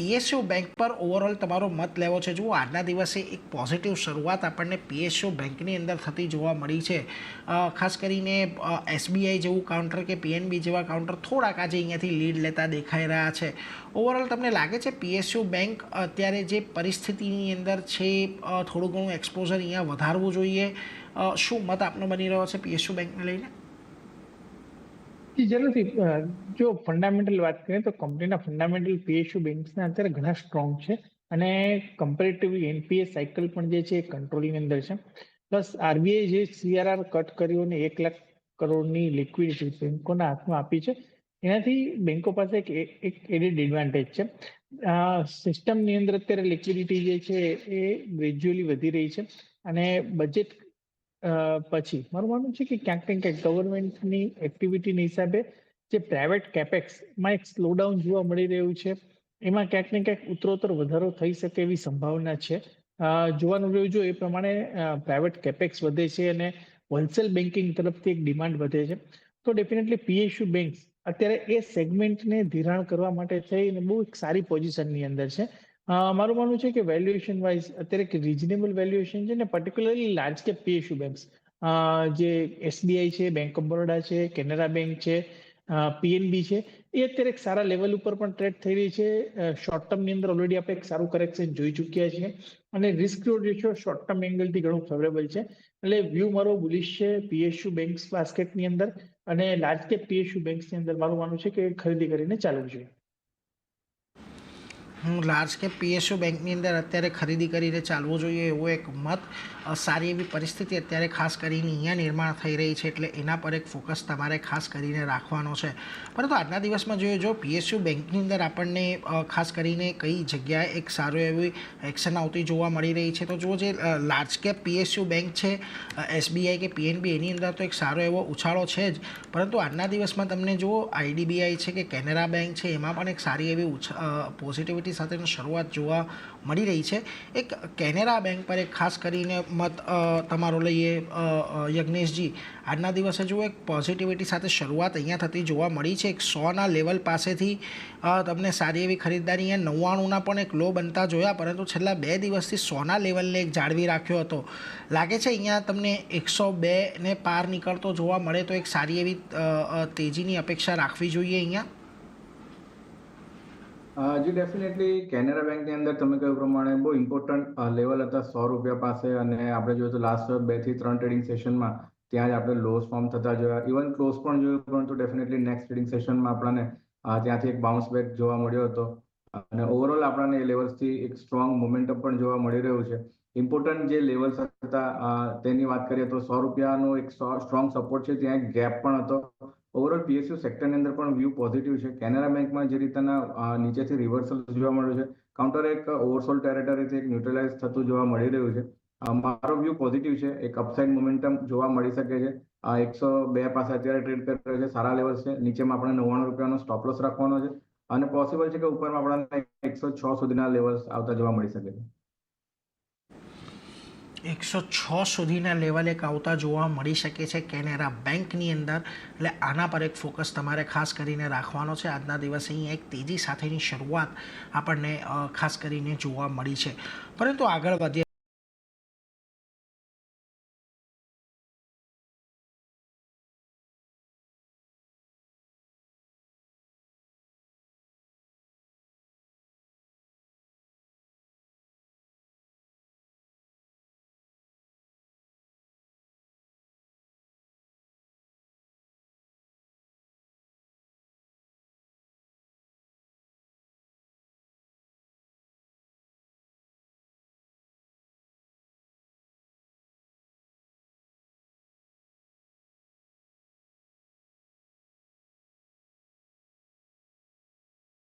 PSU bank પર overall તમારો મત લેવો છે. જુઓ, આજના દિવસે એક પોઝિટિવ શરૂઆત આપણને પીએસયુ બેંકની અંદર થતી જોવા મળી છે. ખાસ કરીને એસબીઆઈ જેવું કાઉન્ટર કે પીએનબી જેવા કાઉન્ટર થોડાક આજે અહીંયાથી લીડ લેતા દેખાઈ રહ્યા છે. ઓવરઓલ તમને લાગે છે પીએસયુ બેંક અત્યારે જે પરિસ્થિતિની અંદર છે થોડું ઘણું એક્સપોઝર અહીંયા વધારવું જોઈએ? શું મત આપનો બની રહ્યો છે પીએસયુ બેંકને લઈને? જરૂરથી જો ફંડામેન્ટલ વાત કરીએ તો કંપનીના ફંડામેન્ટલ પીએસયુ બેંક્સના અત્યારે ઘણા સ્ટ્રોંગ છે અને કમ્પેરેટિવલી એનપીએ સાયકલ પણ જે છે એ કંટ્રોલની અંદર છે. પ્લસ આરબીઆઈ જે સીઆરઆર કટ કર્યો અને 1 લાખ કરોડની લિક્વિડિટી બેંકોના હાથમાં આપી છે, એનાથી બેંકો પાસે એક એડેડ એડવાન્ટેજ છે. સિસ્ટમની અંદર અત્યારે લિક્વિડિટી જે છે એ ગ્રેજ્યુઅલી વધી રહી છે અને બજેટ પછી મારું માનવું છે કે ક્યાંક ને ક્યાંક ગવર્મેન્ટની એક્ટિવિટીની હિસાબે જે પ્રાઇવેટ કેપેક્સમાં એક સ્લોડાઉન જોવા મળી રહ્યું છે, એમાં ક્યાંક ને ક્યાંક ઉત્તરોત્તર વધારો થઈ શકે એવી સંભાવના છે. જોવાનું રહ્યું જો એ પ્રમાણે પ્રાઇવેટ કેપેક્સ વધે છે અને હોલસેલ બેન્કિંગ તરફથી એક ડિમાન્ડ વધે છે, તો ડેફિનેટલી પીએસયુ બેંક્સ અત્યારે એ સેગમેન્ટને ધિરાણ કરવા માટે થઈને બહુ એક સારી પોઝિશનની અંદર છે. મારું માનવું છે કે વેલ્યુએશન વાઇઝ અત્યારે એક રિઝનેબલ વેલ્યુએશન છે ને particularly large cap PSU banks જે એસબીઆઈ છે, બેંક ઓફ બરોડા છે, કેનરા બેંક છે, પીએનબી છે, એ અત્યારે એક સારા લેવલ ઉપર પણ ટ્રેડ થઈ રહી છે. શોર્ટ ટર્મની અંદર ઓલરેડી આપણે એક સારું કરેક્શન જોઈ ચૂક્યા છીએ અને રિસ્ક રેશિયો શોર્ટ ટર્મ એંગલથી ઘણું ફેવરેબલ છે. એટલે વ્યૂ મારો બુલિશ છે પીએસયુ બેંક્સ બાસ્કેટની અંદર અને લાર્જ કેપ પીએસયુ બેંક્સની અંદર મારું માનવું છે કે ખરીદી કરીને ચાલવું જોઈએ. લાર્જ કેપ પીએસયુ બેંકની અંદર અત્યારે ખરીદી કરીને ચાલવું જોઈએ એવો એક મત. સારી એવી પરિસ્થિતિ અત્યારે ખાસ કરીને અહીંયા નિર્માણ થઈ રહી છે, એટલે એના પર એક ફોકસ તમારે ખાસ કરીને રાખવાનો છે. પરંતુ આજના દિવસમાં જોઈએ જો પીએસયુ બેંકની અંદર આપણને ખાસ કરીને કઈ જગ્યાએ એક સારું એવી એક્શન આવતી જોવા મળી રહી છે, તો જુઓ જે લાર્જ કેપ પીએસયુ બેંક છે એસબીઆઈ કે પીએનબી, એની અંદર તો એક સારો એવો ઉછાળો છે જ, પરંતુ આજના દિવસમાં તમને જુઓ આઈડીબીઆઈ છે કે કેનરા બેંક છે, એમાં પણ એક સારી એવી પોઝિટિવિટી સાથેની શરૂઆત જોવા મળી રહી છે. એક કેનેરા બેંક પર એક ખાસ કરીને મત તમારો લઈએ યજ્ઞેશજી. આજના દિવસે જુઓ એક પોઝિટિવિટી સાથે શરૂઆત અહીંયા થતી જોવા મળી છે. એક 100ના લેવલ પાસેથી તમને સારી એવી ખરીદદારી, અહીંયા 99ના પણ એક લો બનતા જોયા, પરંતુ છેલ્લા 2 દિવસથી 100ના લેવલને એક જાળવી રાખ્યો હતો. લાગે છે અહીંયા તમને 102ને પાર નીકળતો જોવા મળે તો એક સારી એવી તેજીની અપેક્ષા રાખવી જોઈએ અહીંયા? જી ડેફિનેટલી કેનેરા બેંકની અંદર તમે કહ્યું પ્રમાણે બહુ ઇમ્પોર્ટન્ટ લેવલ હતા 100 રૂપિયા પાસે, અને આપણે જોયું તો લાસ્ટ 2 થી 3 ટ્રેડિંગ સેશનમાં ત્યાં જ આપણે લોસ ફોર્મ થતા જોયા, ઇવન ક્લોઝ પણ જોયું, પરંતુ ડેફિનેટલી નેક્સ્ટ ટ્રેડિંગ સેશનમાં આપણને ત્યાંથી એક બાઉન્સ બેક જોવા મળ્યો હતો અને ઓવરઓલ આપણને એ લેવલ્સથી એક સ્ટ્રોંગ મોમેન્ટમ પણ જોવા મળી રહ્યું છે. ઇમ્પોર્ટન્ટ જે લેવલ્સ હતા તેની વાત કરીએ તો 100 રૂપિયાનો એક સ્ટ્રોંગ સપોર્ટ છે, ત્યાં એક ગેપ પણ હતો. ઓવરઓલ પીએસયુ સેક્ટરની અંદર પણ વ્યૂ પોઝિટિવ છે. કેનેરા બેંકમાં જે રીતના નીચેથી રિવર્સલ જોવા મળ્યું છે, કાઉન્ટર એક ઓવરસોલ્ડ ટેરેટરીથી એક ન્યુટ્રલાઇઝ થતું જોવા મળી રહ્યું છે. મારો વ્યૂ પોઝિટિવ છે, એક અપસાઇડ મોમેન્ટમ જોવા મળી શકે છે. 102 પાસે અત્યારે ટ્રેડ કરી રહ્યો છે, સારા લેવલ છે. નીચેમાં આપણે 99 રૂપિયાનો સ્ટોપ લોસ રાખવાનો છે અને પોસિબલ છે કે ઉપરમાં આપણને 106 સુધીના લેવલ્સ આવતા જોવા મળી શકે છે. 106 સુધીના લેવલે આવતા જોવા મળી શકે છે કેનેરા બેંકની અંદર. એટલે આના પર એક ફોકસ તમારે ખાસ કરીને રાખવાનો છે. આજના દિવસે અહીંયા એક તેજી સાથેની શરૂઆત આપણને ખાસ કરીને જોવા મળી છે. પરંતુ આગળ વધીએ